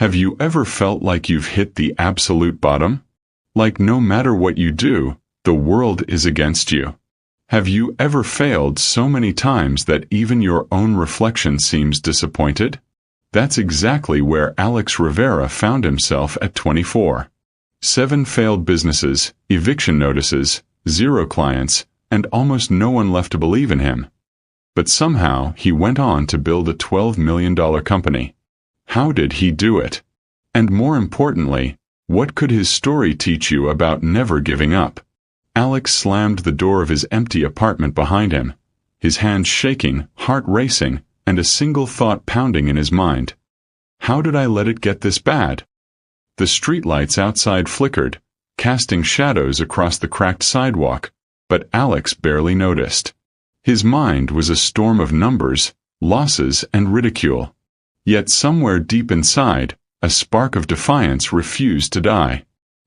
Have you ever felt like you've hit the absolute bottom? Like no matter what you do, the world is against you? Have you ever failed so many times that even your own reflection seems disappointed? That's exactly where Alex Rivera found himself at 24. 7 failed businesses, eviction notices, 0 clients, and almost no one left to believe in him. But somehow he went on to build a $12 million company. How did he do it? And more importantly, what could his story teach you about never giving up? Alex slammed the door of his empty apartment behind him, his hands shaking, heart racing, and a single thought pounding in his mind. How did I let it get this bad? The streetlights outside flickered, casting shadows across the cracked sidewalk, but Alex barely noticed. His mind was a storm of numbers, losses, and ridicule. Yet somewhere deep inside, a spark of defiance refused to die.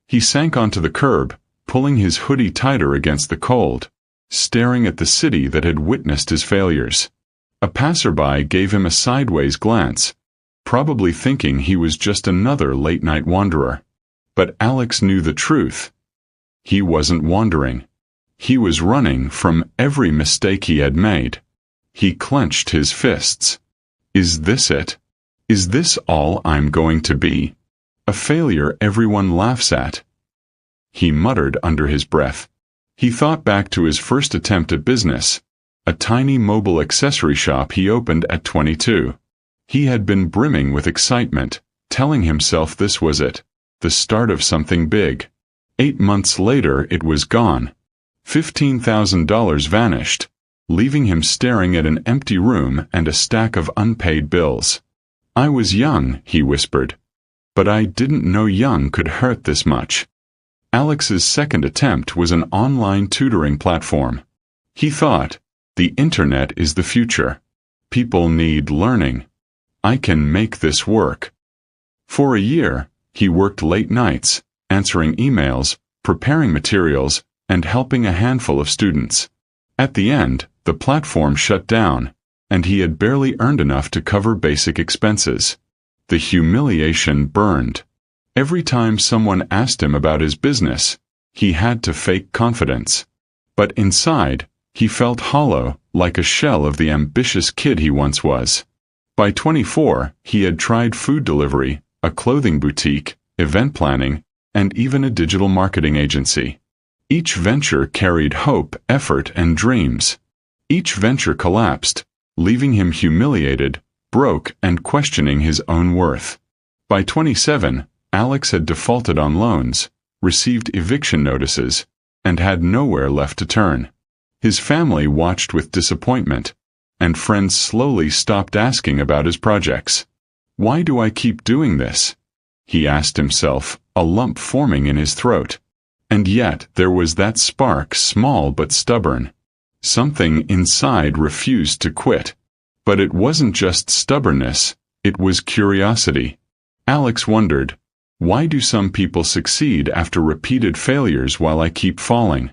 He sank onto the curb, pulling his hoodie tighter against the cold, staring at the city that had witnessed his failures. A passerby gave him a sideways glance, probably thinking he was just another late-night wanderer. But Alex knew the truth. He wasn't wandering. He was running from every mistake he had made. He clenched his fists. Is this it? Is this all I'm going to be? A failure everyone laughs at? He muttered under his breath. He thought back to his first attempt at business, a tiny mobile accessory shop he opened at 22. He had been brimming with excitement, telling himself this was it, the start of something big. 8 months later it was gone. $15,000 vanished, leaving him staring at an empty room and a stack of unpaid bills. I was young, he whispered. But I didn't know young could hurt this much. Alex's second attempt was an online tutoring platform. He thought, the internet is the future. People need learning. I can make this work. For a year, he worked late nights, answering emails, preparing materials, and helping a handful of students. At the end, the platform shut down, and he had barely earned enough to cover basic expenses. The humiliation burned. Every time someone asked him about his business, he had to fake confidence. But inside, he felt hollow, like a shell of the ambitious kid he once was. By 24, he had tried food delivery, a clothing boutique, event planning, and even a digital marketing agency. Each venture carried hope, effort, and dreams. Each venture collapsed, leaving him humiliated, broke, and questioning his own worth. By 27, Alex had defaulted on loans, received eviction notices, and had nowhere left to turn. His family watched with disappointment, and friends slowly stopped asking about his projects. Why do I keep doing this? He asked himself, a lump forming in his throat. And yet there was that spark, small but stubborn. Something inside refused to quit. But it wasn't just stubbornness, it was curiosity. Alex wondered, why do some people succeed after repeated failures while I keep falling?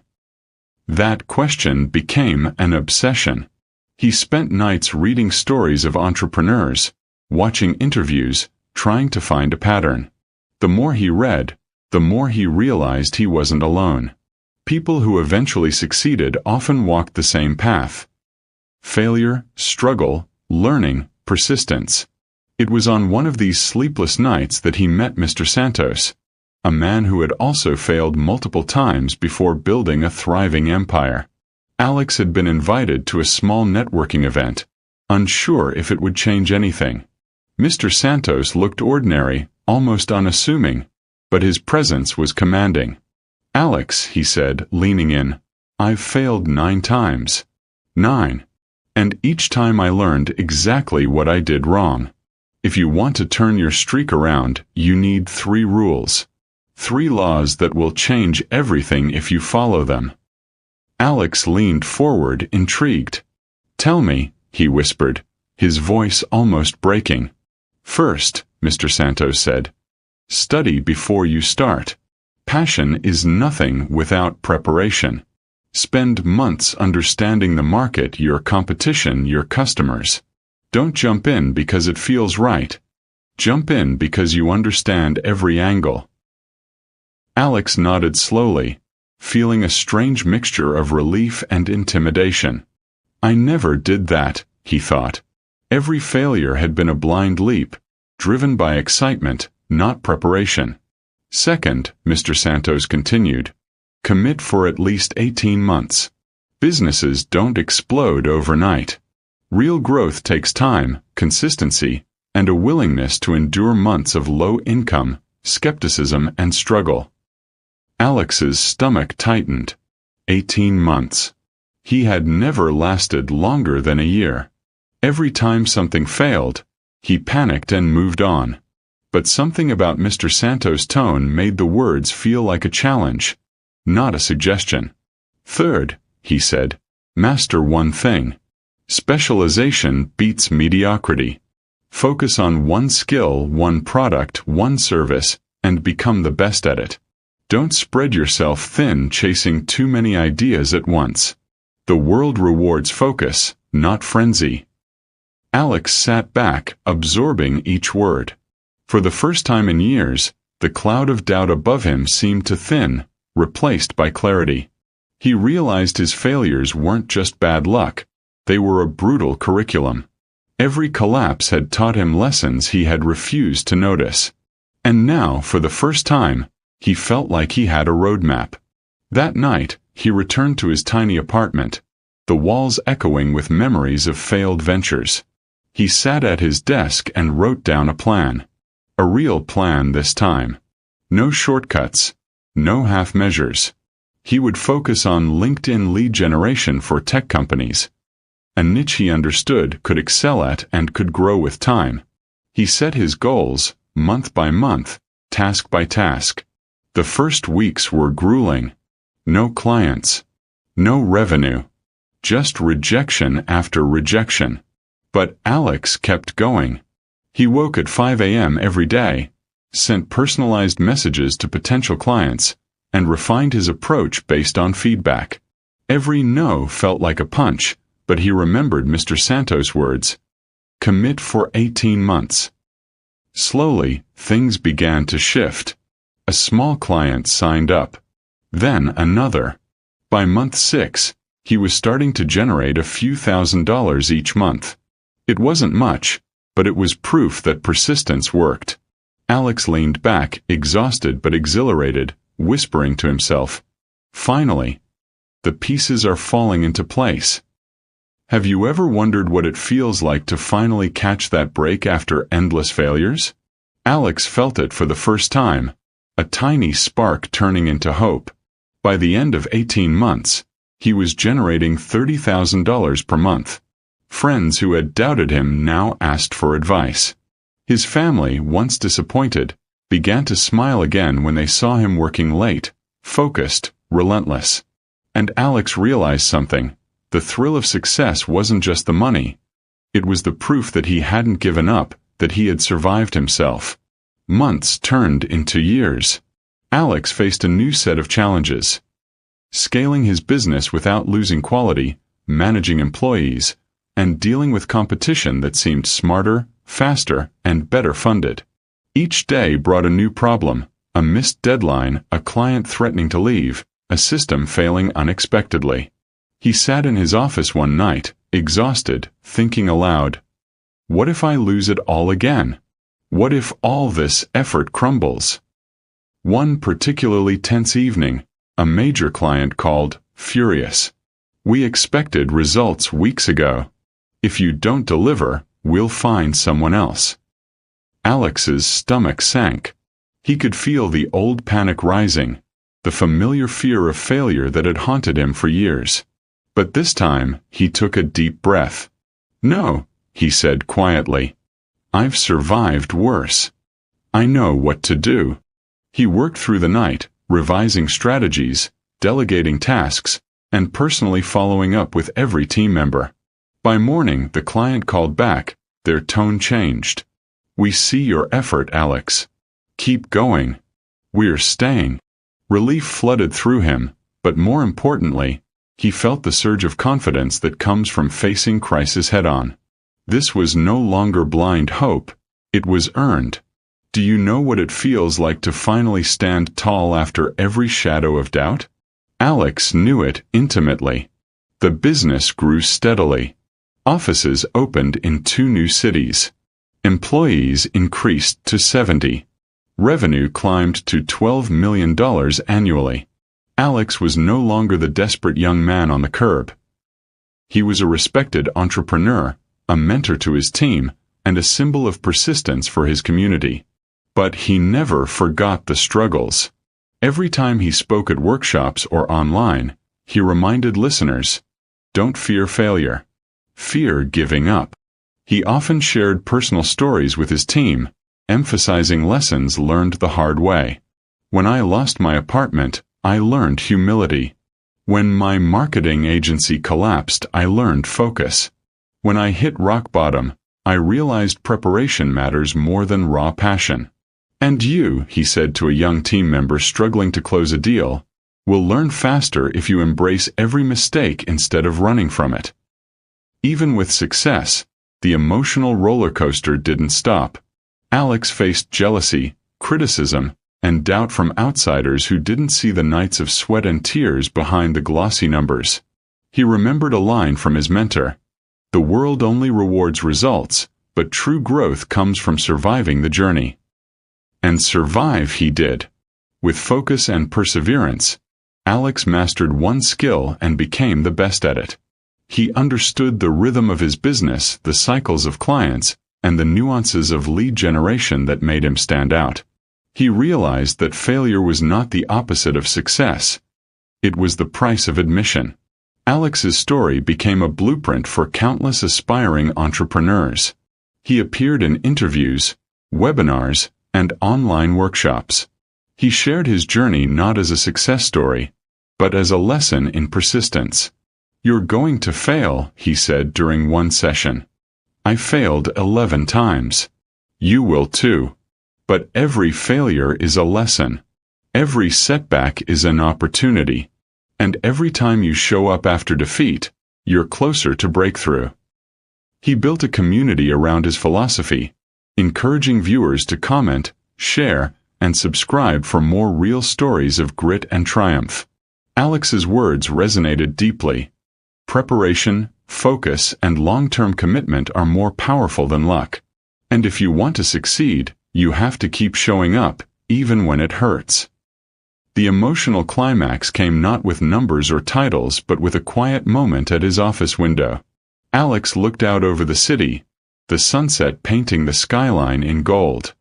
That question became an obsession. He spent nights reading stories of entrepreneurs, watching interviews, trying to find a pattern. The more he read, the more he realized he wasn't alone. People who eventually succeeded often walked the same path. Failure, struggle, learning, persistence. It was on one of these sleepless nights that he met Mr. Santos, a man who had also failed multiple times before building a thriving empire. Alex had been invited to a small networking event, unsure if it would change anything. Mr. Santos looked ordinary, almost unassuming, but his presence was commanding. Alex, he said, leaning in, I've failed 9 times. 9. And each time I learned exactly what I did wrong. If you want to turn your streak around, you need 3 rules. 3 laws that will change everything if you follow them. Alex leaned forward, intrigued. Tell me, he whispered, his voice almost breaking. First, Mr. Santos said, study before you start. Passion is nothing without preparation. Spend months understanding the market, your competition, your customers. Don't jump in because it feels right. Jump in because you understand every angle." Alex nodded slowly, feeling a strange mixture of relief and intimidation. "I never did that," he thought. Every failure had been a blind leap, driven by excitement, not preparation. "Second," Mr. Santos continued, "commit for at least 18 months. Businesses don't explode overnight. Real growth takes time, consistency, and a willingness to endure months of low income, skepticism, and struggle." Alex's stomach tightened. 18 months. He had never lasted longer than a year. Every time something failed, he panicked and moved on. But something about Mr. Santos' tone made the words feel like a challenge, not a suggestion. "Third," he said, "master one thing. Specialization beats mediocrity. Focus on one skill, one product, one service, and become the best at it. Don't spread yourself thin chasing too many ideas at once. The world rewards focus, not frenzy." Alex sat back, absorbing each word. For the first time in years, the cloud of doubt above him seemed to thin, replaced by clarity. He realized his failures weren't just bad luck, they were a brutal curriculum. Every collapse had taught him lessons he had refused to notice. And now, for the first time, he felt like he had a roadmap. That night, he returned to his tiny apartment, the walls echoing with memories of failed ventures. He sat at his desk and wrote down a plan. A real plan this time. No shortcuts, no half measures. He would focus on LinkedIn lead generation for tech companies, a niche he understood, could excel at, and could grow with time. He set his goals, month by month, task by task. The first weeks were grueling. No clients. No revenue. Just rejection after rejection. But Alex kept going. He woke at 5 a.m. every day, sent personalized messages to potential clients, and refined his approach based on feedback. Every no felt like a punch, but he remembered Mr. Santos' words. Commit for 18 months. Slowly, things began to shift. A small client signed up. Then another. By month 6, he was starting to generate a few $1,000s each month. It wasn't much, but it was proof that persistence worked. Alex leaned back, exhausted but exhilarated, whispering to himself, "Finally, the pieces are falling into place." Have you ever wondered what it feels like to finally catch that break after endless failures? Alex felt it for the first time, a tiny spark turning into hope. By the end of 18 months, he was generating $30,000 per month. Friends who had doubted him now asked for advice. His family, once disappointed, began to smile again when they saw him working late, focused, relentless. And Alex realized something. The thrill of success wasn't just the money. It was the proof that he hadn't given up, that he had survived himself. Months turned into years. Alex faced a new set of challenges. Scaling his business without losing quality, managing employees, and dealing with competition that seemed smarter, faster, and better funded. Each day brought a new problem, a missed deadline, a client threatening to leave, a system failing unexpectedly. He sat in his office one night, exhausted, thinking aloud, "What if I lose it all again? What if all this effort crumbles?" One particularly tense evening, a major client called, furious. "We expected results weeks ago. If you don't deliver, we'll find someone else." Alex's stomach sank. He could feel the old panic rising, the familiar fear of failure that had haunted him for years. But this time, he took a deep breath. "No," he said quietly. "I've survived worse. I know what to do." He worked through the night, revising strategies, delegating tasks, and personally following up with every team member. By morning, the client called back, their tone changed. "We see your effort, Alex. Keep going. We're staying." Relief flooded through him, but more importantly, he felt the surge of confidence that comes from facing crisis head-on. This was no longer blind hope, It was earned. Do you know what it feels like to finally stand tall after every shadow of doubt? Alex knew it intimately. The business grew steadily. Offices opened in 2 new cities. Employees increased to 70. Revenue climbed to $12 million annually. Alex was no longer the desperate young man on the curb. He was a respected entrepreneur, a mentor to his team, and a symbol of persistence for his community. But he never forgot the struggles. Every time he spoke at workshops or online, he reminded listeners, "Don't fear failure. Fear giving up." He often shared personal stories with his team, emphasizing lessons learned the hard way. "When I lost my apartment, I learned humility. When my marketing agency collapsed, I learned focus. When I hit rock bottom, I realized preparation matters more than raw passion. And you," he said to a young team member struggling to close a deal, "will learn faster if you embrace every mistake instead of running from it." Even with success, the emotional roller coaster didn't stop. Alex faced jealousy, criticism, and doubt from outsiders who didn't see the nights of sweat and tears behind the glossy numbers. He remembered a line from his mentor, "The world only rewards results, but true growth comes from surviving the journey." And survive he did. With focus and perseverance, Alex mastered one skill and became the best at it. He understood the rhythm of his business, the cycles of clients, and the nuances of lead generation that made him stand out. He realized that failure was not the opposite of success. It was the price of admission. Alex's story became a blueprint for countless aspiring entrepreneurs. He appeared in interviews, webinars, and online workshops. He shared his journey not as a success story, but as a lesson in persistence. "You're going to fail," he said during one session. "I failed 11 times. You will too. But every failure is a lesson. Every setback is an opportunity. And every time you show up after defeat, you're closer to breakthrough." He built a community around his philosophy, encouraging viewers to comment, share, and subscribe for more real stories of grit and triumph. Alex's words resonated deeply. Preparation, focus, and long-term commitment are more powerful than luck. And if you want to succeed, you have to keep showing up, even when it hurts. The emotional climax came not with numbers or titles but with a quiet moment at his office window. Alex looked out over the city, the sunset painting the skyline in gold.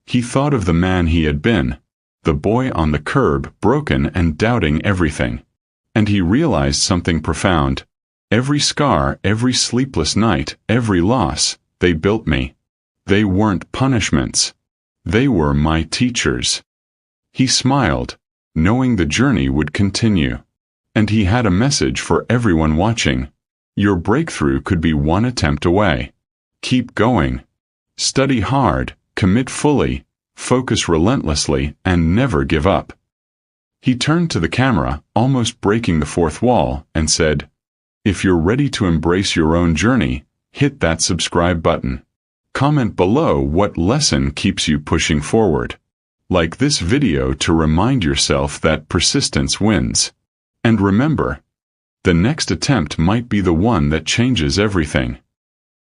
He thought of the man he had been, the boy on the curb, broken and doubting everything. And he realized something profound. Every scar, every sleepless night, every loss, they built me. They weren't punishments. They were my teachers. He smiled, knowing the journey would continue. And he had a message for everyone watching. Your breakthrough could be one attempt away. Keep going. Study hard, commit fully, focus relentlessly, and never give up. He turned to the camera, almost breaking the fourth wall, and said, "If you're ready to embrace your own journey, hit that subscribe button. Comment below what lesson keeps you pushing forward. Like this video to remind yourself that persistence wins. And remember, the next attempt might be the one that changes everything."